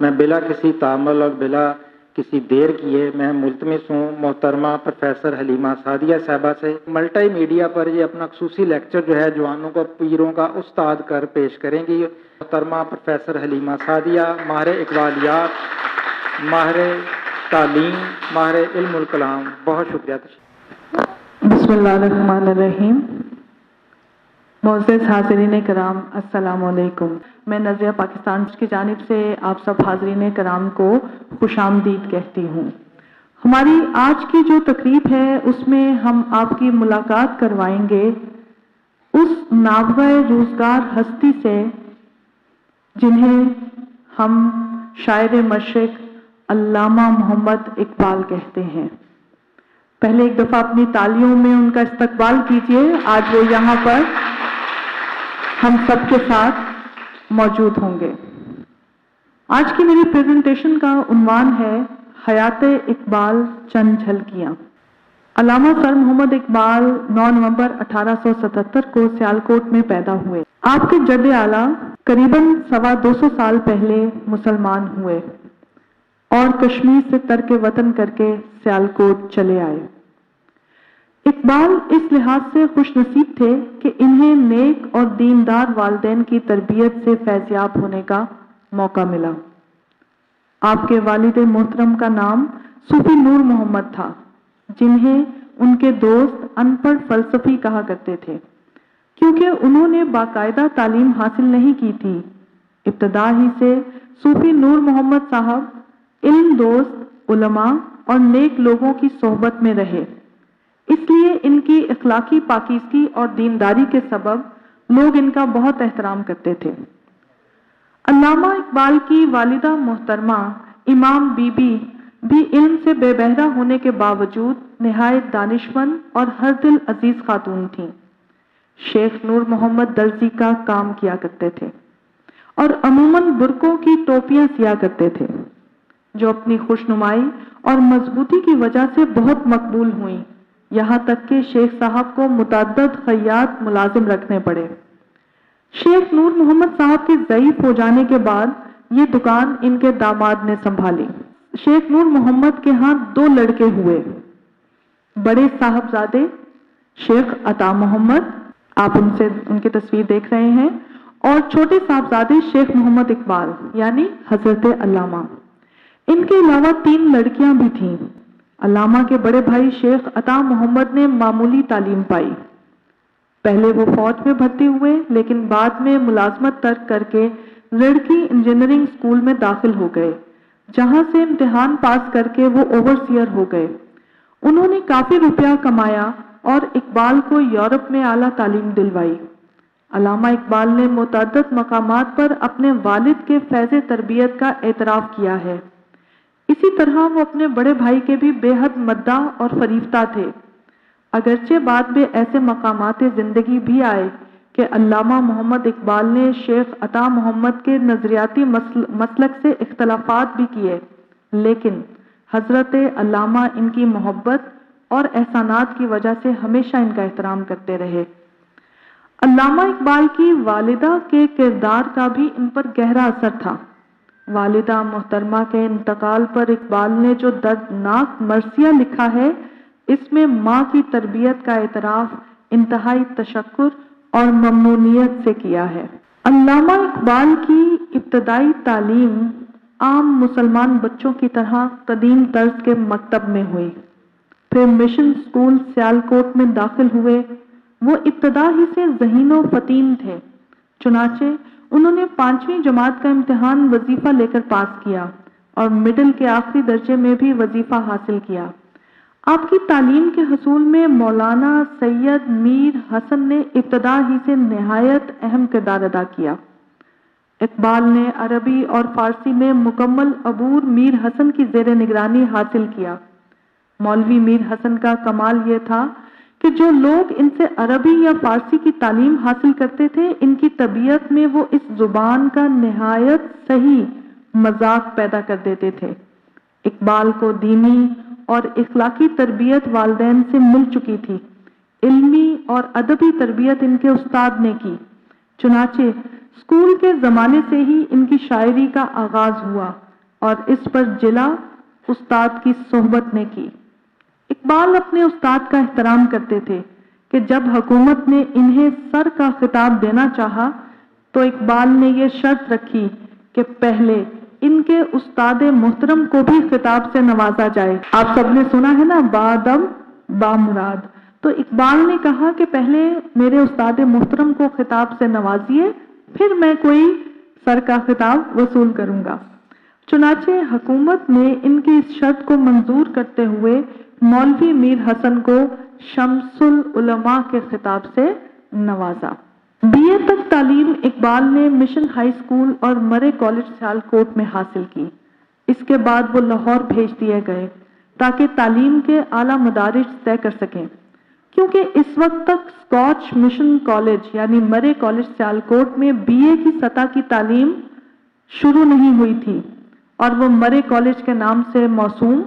میں بلا کسی تعامل اور بلا کسی دیر کیے میں ملتمس ہوں محترمہ پروفیسر حلیمہ سعدیہ صاحبہ سے ملٹی میڈیا پر یہ اپنا خصوصی لیکچر جو ہے جوانوں کو پیروں کا استاد کر پیش کریں گی. محترمہ پروفیسر حلیمہ سعدیہ ماہر اقبالیات، ماہر تعلیم، ماہر علم الکلام. بہت شکریہ. بسم اللہ الرحمن الرحیم. معزز حاضرین کرام السلام علیکم. میں نظریہ پاکستان کی جانب سے آپ سب حاضرین کرام کو خوش آمدید کہتی ہوں. ہماری آج کی جو تقریب ہے اس میں ہم آپ کی ملاقات کروائیں گے اس نابغہ روزگار ہستی سے جنہیں ہم شاعر مشرق علامہ محمد اقبال کہتے ہیں. پہلے ایک دفعہ اپنی تالیوں میں ان کا استقبال کیجیے. آج وہ یہاں پر ہم سب کے ساتھ موجود ہوں گے. آج کی میری پریزنٹیشن کا عنوان ہے حیات اقبال چند جھلکیاں. علامہ سر محمد اقبال 9 نومبر 1877 کو سیالکوٹ میں پیدا ہوئے. آپ کے جد اعلیٰ قریباً 225 سال پہلے مسلمان ہوئے اور کشمیر سے ترک وطن کر کے سیالکوٹ چلے آئے. اقبال اس لحاظ سے خوش نصیب تھے کہ انہیں نیک اور دیندار والدین کی تربیت سے فیضیاب ہونے کا موقع ملا. آپ کے والد محترم کا نام صوفی نور محمد تھا جنہیں ان کے دوست ان پڑھ فلسفی کہا کرتے تھے کیونکہ انہوں نے باقاعدہ تعلیم حاصل نہیں کی تھی. ابتدا ہی سے صوفی نور محمد صاحب علم دوست علماء اور نیک لوگوں کی صحبت میں رہے. اس لیے ان کی اخلاقی پاکیزگی اور دینداری کے سبب لوگ ان کا بہت احترام کرتے تھے. علامہ اقبال کی والدہ محترمہ امام بی بی بھی علم سے بے بہرہ ہونے کے باوجود نہایت دانشمند اور ہر دل عزیز خاتون تھیں. شیخ نور محمد درزی کا کام کیا کرتے تھے اور عموماً برقعوں کی ٹوپیاں سیا کرتے تھے جو اپنی خوشنمائی اور مضبوطی کی وجہ سے بہت مقبول ہوئیں. یہاں تک کہ شیخ صاحب کو متعدد خیاط ملازم رکھنے پڑے. شیخ نور محمد صاحب کے ضعیف ہو جانے کے بعد یہ دکان ان کے داماد نے سنبھالی. شیخ نور محمد کے ہاں 2 لڑکے ہوئے. بڑے صاحبزادے شیخ عطا محمد، آپ ان کی تصویر دیکھ رہے ہیں، اور چھوٹے صاحبزادے شیخ محمد اقبال یعنی حضرت علامہ. ان کے علاوہ 3 لڑکیاں بھی تھیں. علامہ کے بڑے بھائی شیخ عطا محمد نے معمولی تعلیم پائی. پہلے وہ فوج میں بھرتی ہوئے لیکن بعد میں ملازمت ترک کر کے لڑکی انجینئرنگ اسکول میں داخل ہو گئے جہاں سے امتحان پاس کر کے وہ اوورسیئر ہو گئے. انہوں نے کافی روپیہ کمایا اور اقبال کو یورپ میں اعلیٰ تعلیم دلوائی. علامہ اقبال نے متعدد مقامات پر اپنے والد کے فیض تربیت کا اعتراف کیا ہے. اسی طرح وہ اپنے بڑے بھائی کے بھی بے حد مداح اور فریفتہ تھے. اگرچہ بعد میں ایسے مقامات زندگی بھی آئے کہ علامہ محمد اقبال نے شیخ عطا محمد کے نظریاتی مسلک سے اختلافات بھی کیے لیکن حضرت علامہ ان کی محبت اور احسانات کی وجہ سے ہمیشہ ان کا احترام کرتے رہے. علامہ اقبال کی والدہ کے کردار کا بھی ان پر گہرا اثر تھا. والدہ محترمہ کے انتقال پر اقبال نے جو دردناک مرثیہ لکھا ہے اس میں ماں کی تربیت کا اعتراف انتہائی تشکر اور ممنونیت سے کیا ہے. علامہ اقبال کی ابتدائی تعلیم عام مسلمان بچوں کی طرح قدیم طرز کے مکتب میں ہوئی. پھر مشن اسکول سیالکوٹ میں داخل ہوئے. وہ ابتدا ہی سے ذہین و فطین تھے. چنانچہ انہوں نے 5ویں جماعت کا امتحان وظیفہ لے کر پاس کیا اور مڈل کے آخری درجے میں بھی وظیفہ حاصل کیا. آپ کی تعلیم کے حصول میں مولانا سید میر حسن نے ابتدا ہی سے نہایت اہم کردار ادا کیا. اقبال نے عربی اور فارسی میں مکمل عبور میر حسن کی زیر نگرانی حاصل کیا. مولوی میر حسن کا کمال یہ تھا کہ جو لوگ ان سے عربی یا فارسی کی تعلیم حاصل کرتے تھے ان کی طبیعت میں وہ اس زبان کا نہایت صحیح مذاق پیدا کر دیتے تھے. اقبال کو دینی اور اخلاقی تربیت والدین سے مل چکی تھی. علمی اور ادبی تربیت ان کے استاد نے کی. چنانچہ اسکول کے زمانے سے ہی ان کی شاعری کا آغاز ہوا اور اس پر جلا استاد کی صحبت نے کی۔ اقبال اپنے استاد کا احترام کرتے تھے کہ جب حکومت نے انہیں سر کا خطاب دینا چاہا تو اقبال نے یہ شرط رکھی کہ پہلے ان کے استاد محترم کو بھی خطاب سے نوازا جائے۔ آپ سب نے سنا ہے نا، بادم بامراد۔ تو اقبال نے کہا کہ پہلے میرے استاد محترم کو خطاب سے نوازیے، پھر میں کوئی سر کا خطاب وصول کروں گا۔ چنانچہ حکومت نے ان کی اس شرط کو منظور کرتے ہوئے مولوی میر حسن کو شمس العلماء کے خطاب سے نوازا۔ بی اے تک تعلیم اقبال نے مشن ہائی اسکول اور مرے کالج سیالکوٹ میں حاصل کی۔ اس کے بعد وہ لاہور بھیج دیے گئے تاکہ تعلیم کے اعلیٰ مدارج طے کر سکیں، کیونکہ اس وقت تک اسکاچ مشن کالج یعنی مرے کالج سیالکوٹ میں بی اے کی سطح کی تعلیم شروع نہیں ہوئی تھی اور وہ مرے کالج کے نام سے موسوم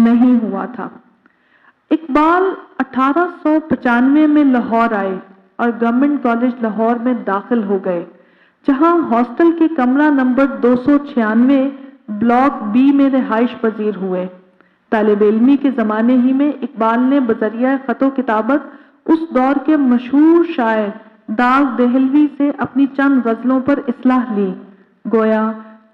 نہیں ہوا تھا۔ اقبال 1895 میں لاہور آئے اور گورنمنٹ کالج لاہور میں داخل ہو گئے، جہاں ہاسٹل کے کمرہ نمبر 296 بلاک بی میں رہائش پذیر ہوئے۔ طالب علمی کے زمانے ہی میں اقبال نے بذریعہ خط و کتابت اس دور کے مشہور شاعر داغ دہلوی سے اپنی چند غزلوں پر اصلاح لی، گویا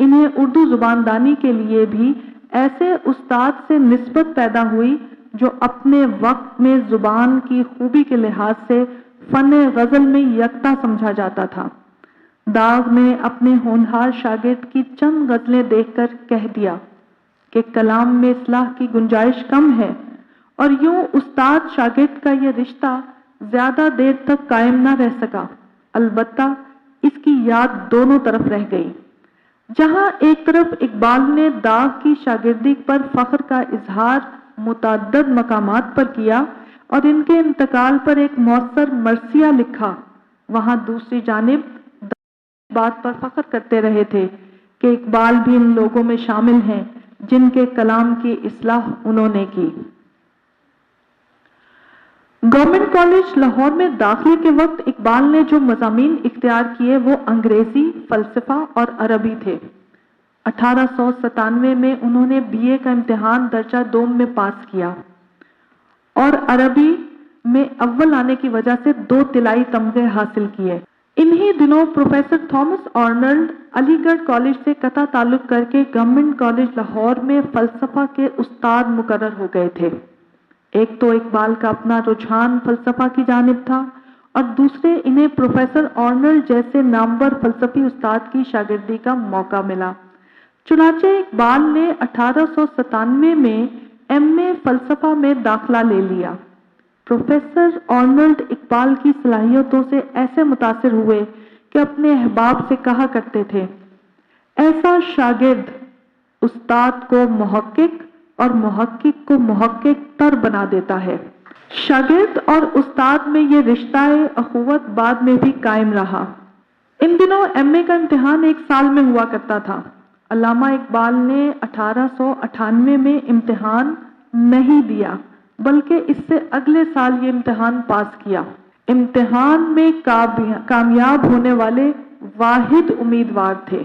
انہیں اردو زبان دانی کے لیے بھی ایسے استاد سے نسبت پیدا ہوئی جو اپنے وقت میں زبان کی خوبی کے لحاظ سے فن غزل میں یکتا سمجھا جاتا تھا۔ داغ نے اپنے ہونہار شاگرد کی چند غزلیں دیکھ کر کہہ دیا کہ کلام میں اصلاح کی گنجائش کم ہے، اور یوں استاد شاگرد کا یہ رشتہ زیادہ دیر تک قائم نہ رہ سکا، البتہ اس کی یاد دونوں طرف رہ گئی۔ جہاں ایک طرف اقبال نے داغ کی شاگردی پر فخر کا اظہار متعدد مقامات پر کیا اور ان کے انتقال پر ایک مؤثر مرثیہ لکھا، وہاں دوسری جانب اس بات پر فخر کرتے رہے تھے کہ اقبال بھی ان لوگوں میں شامل ہیں جن کے کلام کی اصلاح انہوں نے کی۔ گورنمنٹ کالج لاہور میں داخلے کے وقت اقبال نے جو مضامین اختیار کیے وہ انگریزی، فلسفہ اور عربی تھے۔ 1897 میں انہوں نے بی اے کا امتحان درجہ دوم میں پاس کیا اور عربی میں اول آنے کی وجہ سے 2 طلائی تمغے حاصل کیے۔ انہی دنوں پروفیسر تھامس آرنلڈ علی گڑھ کالج سے قطع تعلق کر کے گورنمنٹ کالج لاہور میں فلسفہ کے استاد مقرر ہو گئے تھے۔ ایک تو اقبال کا اپنا رجحان فلسفہ کی جانب تھا اور دوسرے انہیں پروفیسر آرنلڈ جیسے نامور فلسفی استاد کی شاگردی کا موقع ملا۔ چنانچہ اقبال نے 1897 میں ایم اے فلسفہ میں داخلہ لے لیا۔ پروفیسر آرنلڈ اقبال کی صلاحیتوں سے ایسے متاثر ہوئے کہ اپنے احباب سے کہا کرتے تھے، ایسا شاگرد استاد کو محقق اور محقق کو محقق تر بنا دیتا ہے۔ شاگرد اور استاد میں یہ رشتہ اخوت بعد میں بھی قائم رہا۔ ان دنوں ایم اے کا امتحان 1 سال میں ہوا کرتا تھا۔ علامہ اقبال نے 1898 میں امتحان نہیں دیا بلکہ اس سے اگلے سال یہ امتحان پاس کیا۔ امتحان میں کامیاب ہونے والے واحد امیدوار تھے،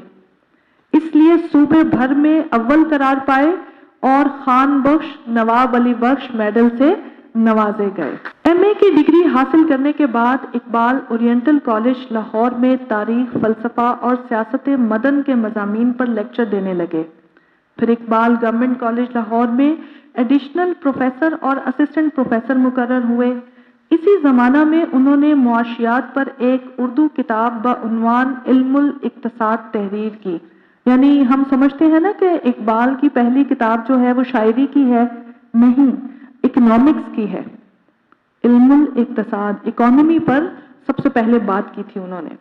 اس لیے صوبے بھر میں اول قرار پائے اور خان بخش، نواب علی بخش میڈل سے نوازے گئے۔ ایم اے کی ڈگری حاصل کرنے کے بعد اقبال اورینٹل کالج لاہور میں تاریخ، فلسفہ اور سیاست مدن کے مضامین پر لیکچر دینے لگے۔ پھر اقبال گورنمنٹ کالج لاہور میں ایڈیشنل پروفیسر اور اسسٹنٹ پروفیسر مقرر ہوئے۔ اسی زمانہ میں انہوں نے معاشیات پر ایک اردو کتاب بعنوان علم الاقتصاد تحریر کی۔ یعنی ہم سمجھتے ہیں نا کہ اقبال کی پہلی کتاب جو ہے وہ شاعری کی ہے، نہیں، اکنامکس کی ہے۔ علم الاقتصاد، اکانومی پر سب سے پہلے بات کی تھی انہوں نے۔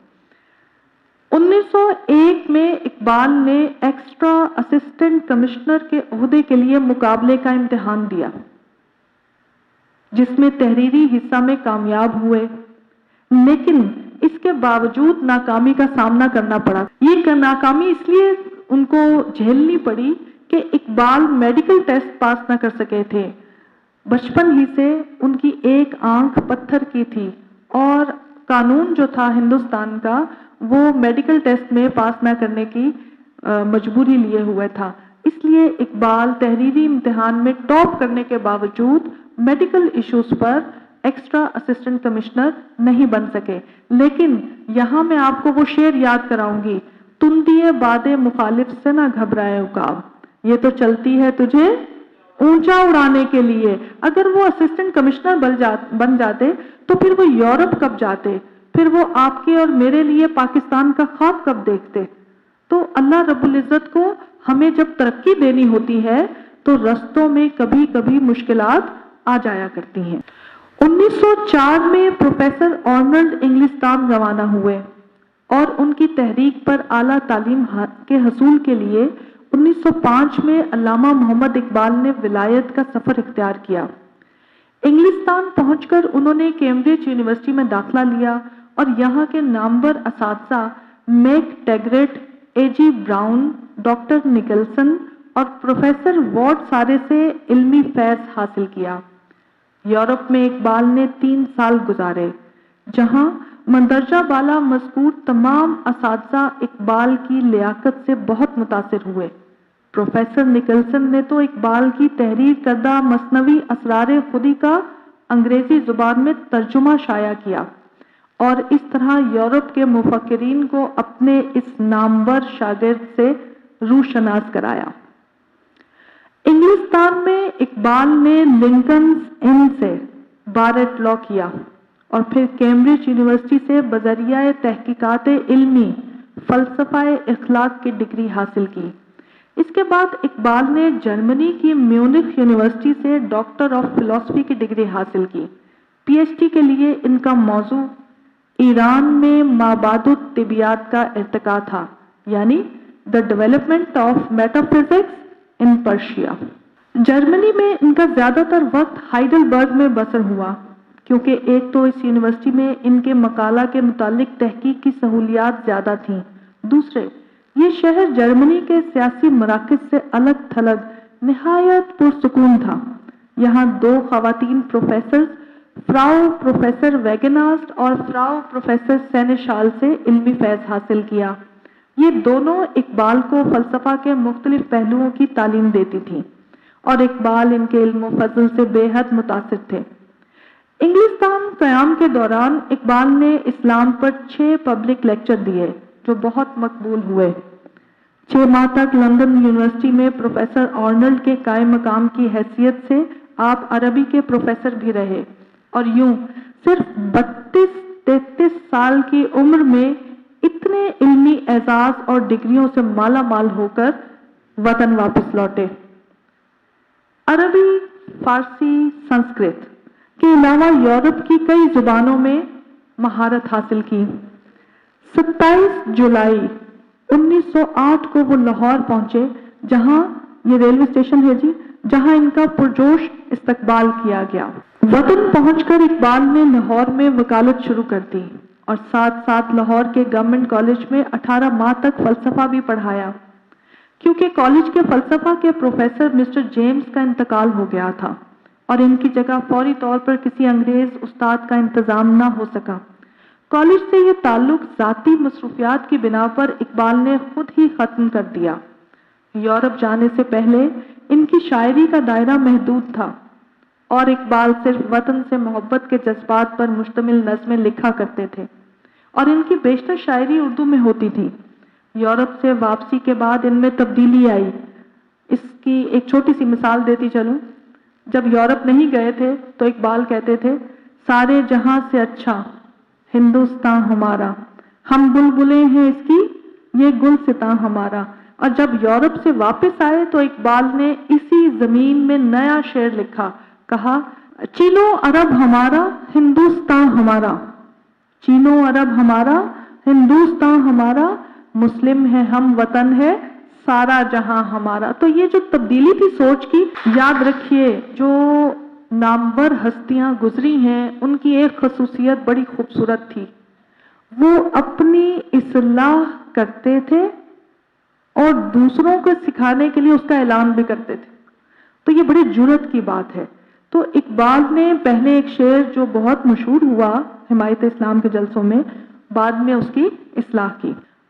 1901 میں اقبال نے ایکسٹرا اسسٹنٹ کمشنر کے عہدے کے لیے مقابلے کا امتحان دیا، جس میں تحریری حصہ میں کامیاب ہوئے، لیکن اس کے باوجود ناکامی کا سامنا کرنا پڑا۔ یہ ناکامی اس لیے ان کو جھیلنی پڑی کہ اقبال میڈیکل ٹیسٹ پاس نہ کر سکے تھے۔ بچپن ہی سے ان کی ایک آنکھ پتھر کی تھی اور قانون جو تھا ہندوستان کا وہ میڈیکل ٹیسٹ میں پاس نہ کرنے کی مجبوری لیے ہوئے تھا، اس لیے اقبال تحریری امتحان میں ٹاپ کرنے کے باوجود میڈیکل ایشوز پر ایکسٹرا اسسٹنٹ کمشنر نہیں بن سکے. لیکن یہاں میں آپ کو وہ شعر یاد کراؤں گی، تم دیے باد مخالف سے نہ گھبرائے عقاب، یہ تو چلتی ہے تجھے اونچا اڑانے کے لیے. اگر وہ اسسٹنٹ کمشنر بن جاتے تو پھر وہ یورپ کب جاتے، پھر وہ آپ کے اور میرے لیے پاکستان کا خواب کب دیکھتے. تو اللہ رب العزت کو ہمیں جب ترقی دینی ہوتی ہے تو رستوں میں کبھی کبھی مشکلات آ جایا کرتی ہیں. 1904 میں پروفیسر آرنلڈ انگلستان روانہ ہوئے اور ان کی تحریک پر اعلیٰ تعلیم کے حصول کے لیے 1905 میں علامہ محمد اقبال نے ولایت کا سفر اختیار کیا. انگلستان پہنچ کر انہوں نے کیمبرج یونیورسٹی میں داخلہ لیا اور یہاں کے نامور اساتذہ میک ٹیگریٹ، اے جی براؤن، ڈاکٹر نکلسن اور پروفیسر وارڈ سارے سے علمی فیض حاصل کیا. یورپ میں اقبال نے 3 سال گزارے جہاں مندرجہ بالا مذکور تمام اساتذہ اقبال کی لیاقت سے بہت متاثر ہوئے. پروفیسر نکلسن نے تو اقبال کی تحریر کردہ مثنوی اسرار خودی کا انگریزی زبان میں ترجمہ شائع کیا اور اس طرح یورپ کے مفکرین کو اپنے اس نامور شاگرد سے روشناس کرایا. انگلستان میں اقبال نے لنکنز ان سے بار ایٹ لا کیا اور پھر کیمبرج یونیورسٹی سے بذریعہ تحقیقات علمی فلسفہ اخلاق کی ڈگری حاصل کی. اس کے بعد اقبال نے جرمنی کی میونخ یونیورسٹی سے ڈاکٹر آف فلسفی کی ڈگری حاصل کی. پی ایچ ڈی کے لیے ان کا موضوع ایران میں مابعد الطبیعیات کا ارتقاء تھا، یعنی the development of metaphysics in Persia. Germany میں ان کا زیادہ تر وقت ہائیڈلبرگ میں بسر ہوا کیونکہ ایک تو اس یونیورسٹی میں ان کے مقالہ کے متعلق تحقیق کی سہولیات زیادہ تھیں، دوسرے یہ شہر جرمنی کے سیاسی مراکز سے الگ تھلگ نہایت پرسکون تھا. یہاں 2 خواتین پروفیسر، فراؤ پروفیسر ویگناسٹ اور فراؤ پروفیسر سینیشال سے علمی فیض حاصل کیا. یہ دونوں اقبال کو فلسفہ کے مختلف پہلوؤں کی تعلیم دیتی تھیں اور اقبال ان کے علم و فضل سے بے حد متاثر تھے. انگلستان قیام کے دوران اقبال نے اسلام پر 6 پبلک لیکچر دیے جو بہت مقبول ہوئے. 6 ماہ تک لندن یونیورسٹی میں پروفیسر آرنلڈ کے قائم مقام کی حیثیت سے آپ عربی کے پروفیسر بھی رہے اور یوں صرف 32-33 سال کی عمر میں اتنے علمی اعزاز اور ڈگریوں سے مالا مال ہو کر وطن واپس لوٹے. عربی، فارسی، سنسکرت کے علاوہ یورپ کی کئی زبانوں میں مہارت حاصل کی. 27 جولائی 1908 کو وہ لاہور پہنچے جہاں یہ ریلوے اسٹیشن ہے جہاں ان کا پرجوش استقبال کیا گیا. وطن پہنچ کر اقبال نے لاہور میں وکالت شروع کر دی اور ساتھ ساتھ لاہور کے گورنمنٹ کالج میں 18 ماہ تک فلسفہ بھی پڑھایا. کیونکہ کالج کے فلسفہ کے پروفیسر مسٹر جیمز کا انتقال ہو گیا تھا اور ان کی جگہ فوری طور پر کسی انگریز استاد کا انتظام نہ ہو سکا. کالج سے یہ تعلق ذاتی مصروفیات کی بنا پر اقبال نے خود ہی ختم کر دیا. یورپ جانے سے پہلے ان کی شاعری کا دائرہ محدود تھا اور اقبال صرف وطن سے محبت کے جذبات پر مشتمل نظمیں لکھا کرتے تھے اور ان کی بیشتر شاعری اردو میں ہوتی تھی. یورپ سے واپسی کے بعد ان میں تبدیلی آئی. اس کی ایک چھوٹی سی مثال دیتی چلوں. جب یورپ نہیں گئے تھے تو اقبال کہتے تھے سارے جہاں سے اچھا ہندوستان ہمارا، ہم بلبلیں ہیں اس کی یہ گلستاں ہمارا. اور جب یورپ سے واپس آئے تو اقبال نے اسی زمین میں نیا شعر لکھا، کہا چینو عرب ہمارا ہندوستان ہمارا، چینو عرب ہمارا ہندوستان ہمارا، مسلم ہے ہم وطن ہے سارا جہاں ہمارا. تو یہ جو تبدیلی تھی سوچ کی، یاد رکھیے جو نامور ہستیاں گزری ہیں ان کی ایک خصوصیت بڑی خوبصورت تھی، وہ اپنی اصلاح کرتے تھے اور دوسروں کو سکھانے کے لیے اس کا اعلان بھی کرتے تھے. تو یہ بڑی جرأت کی بات ہے. تو اقبال نے پہلے ایک شعر جو بہت مشہور ہوا حمایت اسلام کے جلسوں میں، بعد میں اس کی اصلاح کی.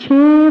6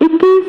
21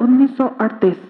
1938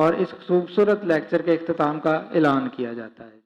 اور اس خوبصورت لیکچر کے اختتام کا اعلان کیا جاتا ہے۔